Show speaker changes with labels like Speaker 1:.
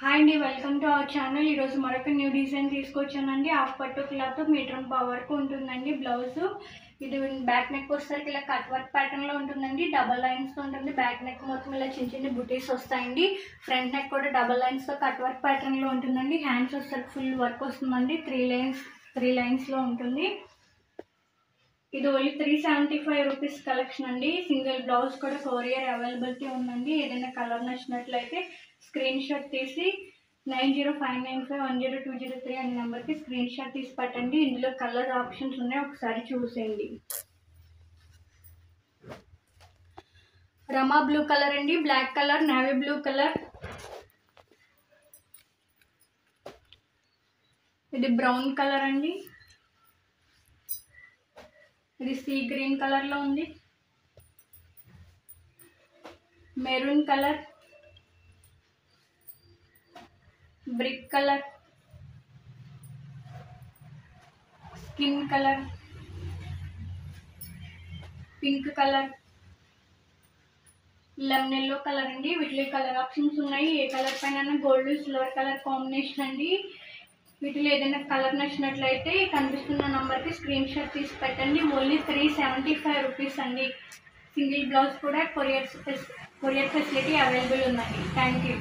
Speaker 1: Hi అండి, welcome to our channel. ఈరోజు మరొక న్యూ డిజైన్ తీసుకొచ్చానండి. హాఫ్ పట్టు క్లాత్ మీటర్ వరకు ఉంటుందండి. బ్లౌజ్ ఇది బ్యాక్ నెక్ వచ్చేసరికి ఇలా కట్ వర్క్ ప్యాటర్న్లో ఉంటుందండి. డబల్ లైన్స్తో ఉంటుంది. బ్యాక్ నెక్ మొత్తం ఇలా చిన్న చిన్న బుటీస్ వస్తాయండి. ఫ్రంట్ నెక్ కూడా డబల్ లైన్స్తో కట్ వర్క్ ప్యాటర్న్లో ఉంటుందండి. హ్యాండ్స్ వచ్చేసరికి ఫుల్ వర్క్ వస్తుందండి. త్రీ లైన్స్లో ఉంటుంది. ఇది ఓన్లీ 375 రూపీస్ కలెక్షన్ అండి. సింగిల్ బ్లౌజ్ కూడా కొరియర్ అవైలబిలిటీ ఉందండి. ఏదైనా కలర్ నచ్చినట్లయితే స్క్రీన్ షాట్ తీసి 9059510203 అనే నెంబర్కి స్క్రీన్ షాట్ తీసి పెట్టండి. ఇందులో కలర్ ఆప్షన్స్ ఉన్నాయి, ఒకసారి చూసేయండి. రమా బ్లూ కలర్ అండి, black colour, navy blue colour, ఇది బ్రౌన్ కలర్ అండి, ఇది సీ గ్రీన్ కలర్లో ఉంది, maroon colour, brick colour, skin colour, pink colour, lemon yellow colour అండి. వీటిలో కలర్ ఆప్షన్స్ ఉన్నాయి. ఏ కలర్ పైన గోల్డ్ సిల్వర్ కలర్ కాంబినేషన్ అండి. వీటిలో ఏదైనా కలర్ నచ్చినట్లయితే కనిపిస్తున్న నంబర్కి స్క్రీన్ షాట్ తీసి పెట్టండి. ఓన్లీ 375 రూపీస్ అండి. సింగిల్ బ్లౌజ్ కూడా కొరియర్ ఫెసిలిటీ అవైలబుల్ ఉందండి. Thank you.